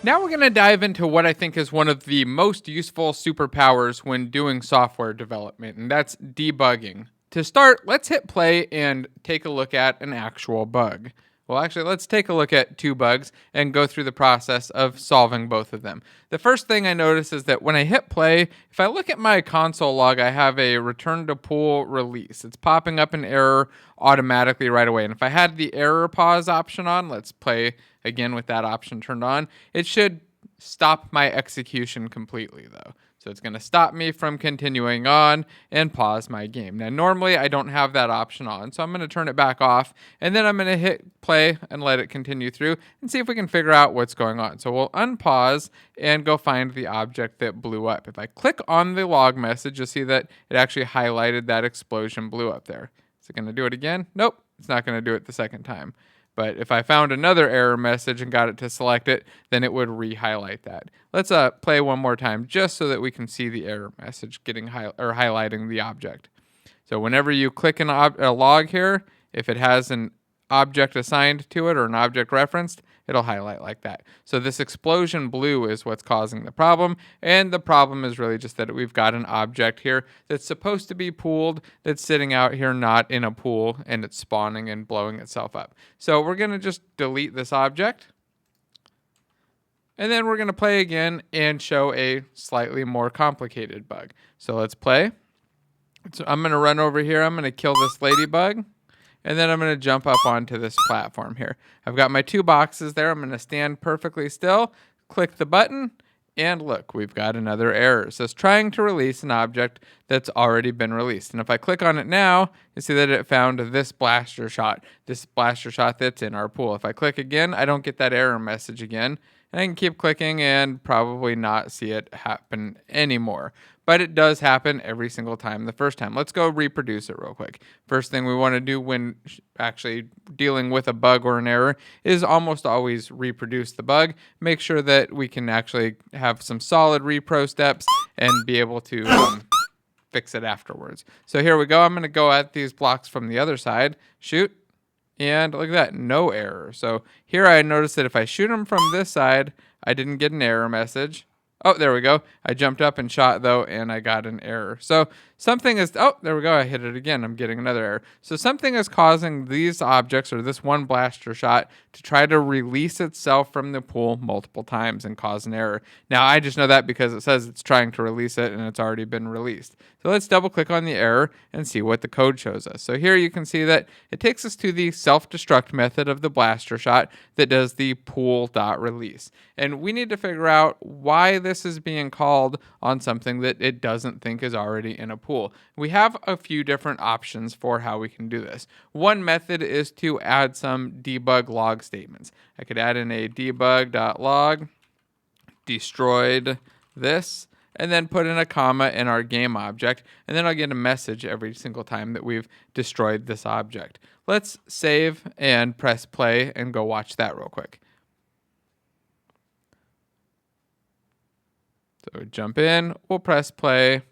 Now we're going to dive into what I think is one of the most useful superpowers when doing software development, and that's debugging. To start, let's hit play and take a look at an actual bug. Well, actually, let's take a look at two bugs and go through the process of solving both of them. The first thing I notice is that when I hit play, if I look at my console log, I have a return to pool release. It's popping up an error automatically right away. And if I had the error pause option on, let's play again with that option turned on, it should stop my execution completely though. So it's going to stop me from continuing on and pause my game. Now, normally I don't have that option on, so I'm going to turn it back off, and then I'm going to hit play and let it continue through and see if we can figure out what's going on. So we'll unpause and go find the object that blew up. If I click on the log message, you'll see that it actually highlighted that explosion blew up there. Is it going to do it again? Nope, it's not going to do it the second time. But if I found another error message and got it to select it, then it would re-highlight that. Let's play one more time just so that we can see the error message getting highlighting the object. So whenever you click a log here, if it has an object assigned to it or an object referenced, it'll highlight like that. So this explosion blue is what's causing the problem, and the problem is really just that we've got an object here that's supposed to be pooled that's sitting out here not in a pool, and it's spawning and blowing itself up. So we're going to just delete this object, and then we're going to play again and show a slightly more complicated bug. So let's play. So I'm going to run over here. I'm going to kill this ladybug. And then I'm going to jump up onto this platform here. I've got my two boxes there. I'm going to stand perfectly still, click the button, and look, we've got another error. So it's trying to release an object that's already been released. And if I click on it now, you see that it found this blaster shot that's in our pool. If I click again, I don't get that error message again. And I can keep clicking and probably not see it happen anymore. But it does happen every single time the first time. Let's go reproduce it real quick. First thing we want to do when actually dealing with a bug or an error is almost always reproduce the bug. Make sure that we can actually have some solid repro steps and be able to fix it afterwards. So here we go. I'm going to go at these blocks from the other side. Shoot. And look at that, no error. So here I noticed that if I shoot them from this side, I didn't get an error message. Oh, there we go. I jumped up and shot, though, and I got an error. So something is... Oh, there we go. I hit it again. I'm getting another error. So something is causing these objects, or this one blaster shot, to try to release itself from the pool multiple times and cause an error. Now, I just know that because it says it's trying to release it, and it's already been released. So let's double-click on the error and see what the code shows us. So here you can see that it takes us to the self-destruct method of the blaster shot that does the pool.release. And we need to figure out why this is being called on something that it doesn't think is already in a pool. We have a few different options for how we can do this. One method is to add some debug log statements. I could add in a debug.log, destroyed this, and then put in a comma in our game object, and then I'll get a message every single time that we've destroyed this object. Let's save and press play and go watch that real quick. So jump in, we'll press play.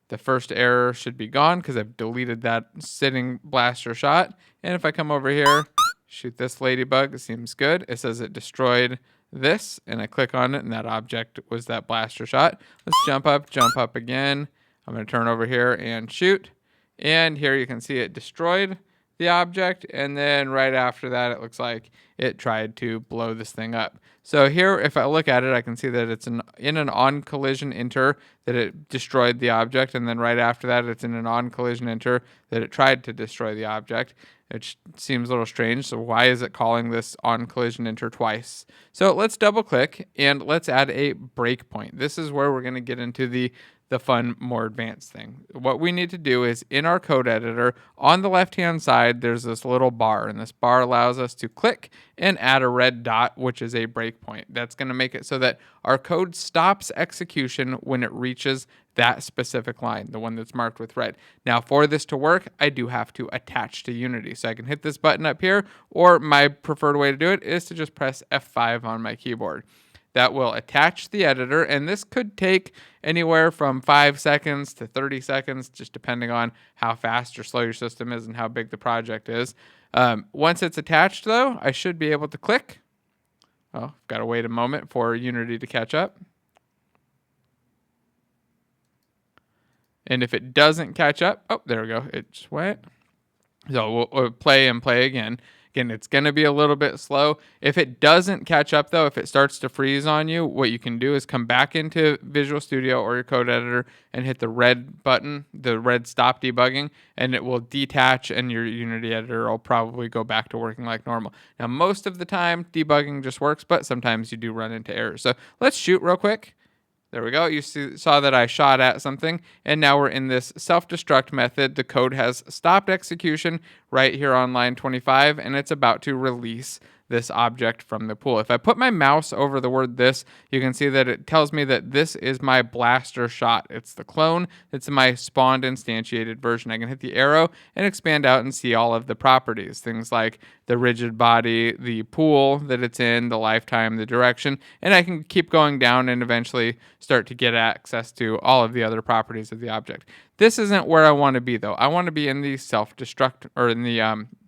The first error should be gone because I've deleted that sitting blaster shot. And if I come over here, shoot this ladybug, it seems good. It says it destroyed this, and I click on it, and that object was that blaster shot. Let's jump up again. I'm going to turn over here and shoot. And here you can see it destroyed the object, and then right after that, it looks like it tried to blow this thing up. So here, if I look at it, I can see that it's in an on-collision inter that it destroyed the object, and then right after that, it's in an on-collision inter that it tried to destroy the object. It seems a little strange, so why is it calling this on-collision inter twice? So let's double-click, and let's add a breakpoint. This is where we're going to get into the fun, more advanced thing. What we need to do is in our code editor, on the left-hand side, there's this little bar, and this bar allows us to click and add a red dot, which is a breakpoint. That's going to make it so that our code stops execution when it reaches that specific line, the one that's marked with red. Now, for this to work, I do have to attach to Unity. So I can hit this button up here, or my preferred way to do it is to just press F5 on my keyboard. That will attach the editor, and this could take anywhere from 5 seconds to 30 seconds, just depending on how fast or slow your system is and how big the project is. Once it's attached, though, I should be able to click, Well, got to wait a moment for Unity to catch up. And if it doesn't catch up, oh, there we go. It just went. So we'll play and play again. Again, it's going to be a little bit slow. If it doesn't catch up, though, if it starts to freeze on you, what you can do is come back into Visual Studio or your code editor and hit the red button, the red stop debugging, and it will detach and your Unity editor will probably go back to working like normal. Now, most of the time, debugging just works, but sometimes you do run into errors. So let's shoot real quick. There we go. You saw that I shot at something, and now we're in this self-destruct method. The code has stopped execution right here on line 25, and it's about to release this object from the pool. If I put my mouse over the word this, you can see that it tells me that this is my blaster shot. It's the clone. It's my spawned instantiated version. I can hit the arrow and expand out and see all of the properties. Things like the rigid body, the pool that it's in, the lifetime, the direction, and I can keep going down and eventually start to get access to all of the other properties of the object. This isn't where I want to be, though. I want to be in the self-destruct, or in the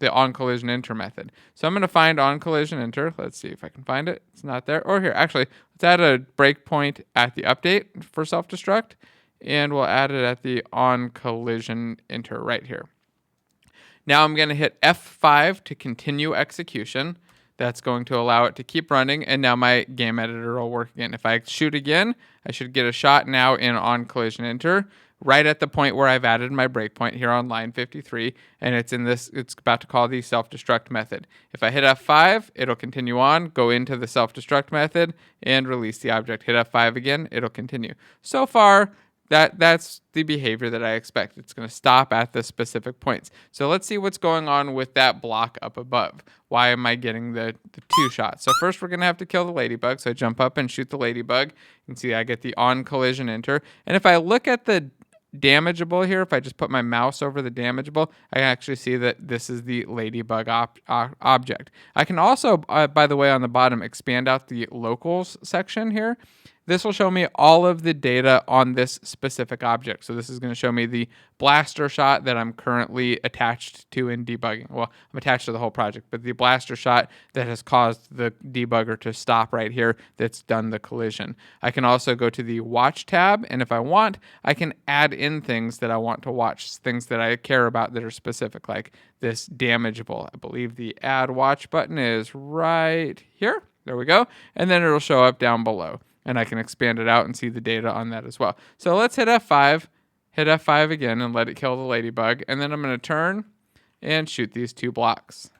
on-collision enter method. So I'm going to find on-collision enter. Let's see if I can find it. It's not there. Or here, actually, let's add a breakpoint at the update for self-destruct, and we'll add it at the on-collision enter right here. Now I'm going to hit F5 to continue execution. That's going to allow it to keep running, and now my game editor will work again. If I shoot again, I should get a shot now in on-collision enter, right at the point where I've added my breakpoint here on line 53, and it's about to call the self-destruct method. If I hit F5, it'll continue on, go into the self-destruct method, and release the object. Hit F5 again, it'll continue. So far, that's the behavior that I expect. It's going to stop at the specific points. So let's see what's going on with that block up above. Why am I getting the two shots? So first we're going to have to kill the ladybug. So I jump up and shoot the ladybug. You can see I get the on collision enter. And if I look at the damageable here, if I just put my mouse over the damageable, I can actually see that this is the ladybug object. I can also, by the way, on the bottom, expand out the locals section here. This will show me all of the data on this specific object. So this is going to show me the blaster shot that I'm currently attached to in debugging. Well, I'm attached to the whole project, but the blaster shot that has caused the debugger to stop right here, that's done the collision. I can also go to the watch tab, and if I want, I can add in things that I want to watch, things that I care about that are specific, like this damageable. I believe the add watch button is right here. There we go. And then it'll show up down below, and I can expand it out and see the data on that as well. So let's hit F5, hit F5 again, and let it kill the ladybug. And then I'm going to turn and shoot these two blocks.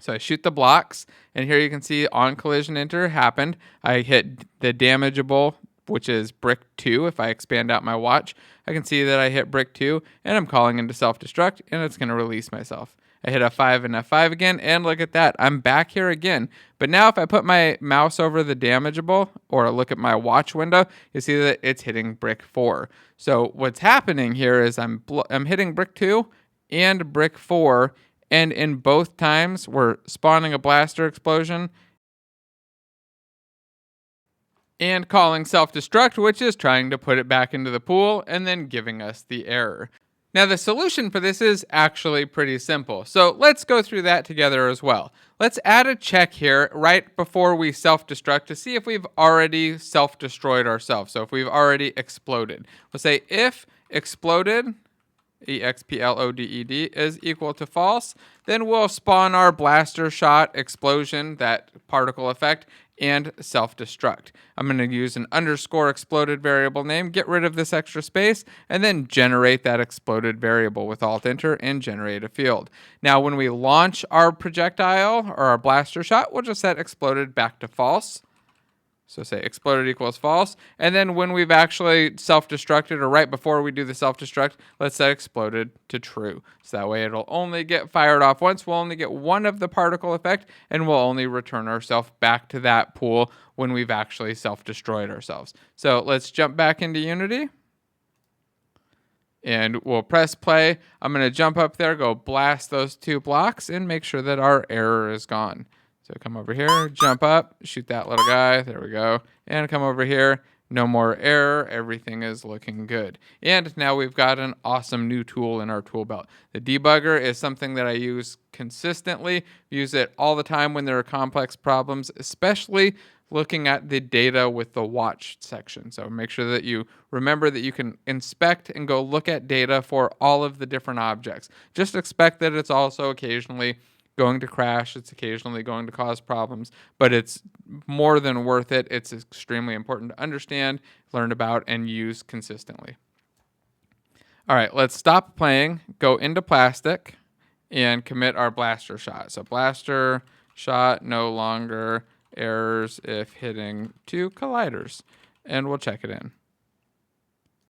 So I shoot the blocks, and here you can see on collision enter happened. I hit the damageable, which is brick 2. If I expand out my watch, I can see that I hit brick 2, and I'm calling into self-destruct, and it's going to release myself. I hit F5 and F5 again, and look at that. I'm back here again. But now if I put my mouse over the damageable or look at my watch window, you see that it's hitting brick 4. So what's happening here is I'm hitting brick 2 and brick 4, and in both times we're spawning a blaster explosion and calling self-destruct, which is trying to put it back into the pool and then giving us the error. Now, the solution for this is actually pretty simple. So let's go through that together as well. Let's add a check here right before we self-destruct to see if we've already self-destroyed ourselves. So if we've already exploded. We'll say if exploded, EXPLODED, is equal to false, then we'll spawn our blaster shot explosion, that particle effect, and self-destruct. I'm going to use an underscore exploded variable name, get rid of this extra space, and then generate that exploded variable with Alt-Enter and generate a field. Now, when we launch our projectile or our blaster shot, we'll just set exploded back to false. So say exploded equals false. And then when we've actually self-destructed, or right before we do the self-destruct, let's set exploded to true. So that way it'll only get fired off once. We'll only get one of the particle effect, and we'll only return ourselves back to that pool when we've actually self-destroyed ourselves. So let's jump back into Unity. And we'll press play. I'm going to jump up there, go blast those two blocks, and make sure that our error is gone. So come over here, jump up, shoot that little guy. There we go. And come over here. No more error. Everything is looking good. And now we've got an awesome new tool in our tool belt. The debugger is something that I use consistently, use it all the time when there are complex problems, especially looking at the data with the watch section. So make sure that you remember that you can inspect and go look at data for all of the different objects. Just expect that it's also occasionally going to crash. It's occasionally going to cause problems, but it's more than worth it. It's extremely important to understand, learn about, and use consistently. All right, let's stop playing, go into plastic, and commit our blaster shot. So blaster shot no longer errors if hitting two colliders, and we'll check it in.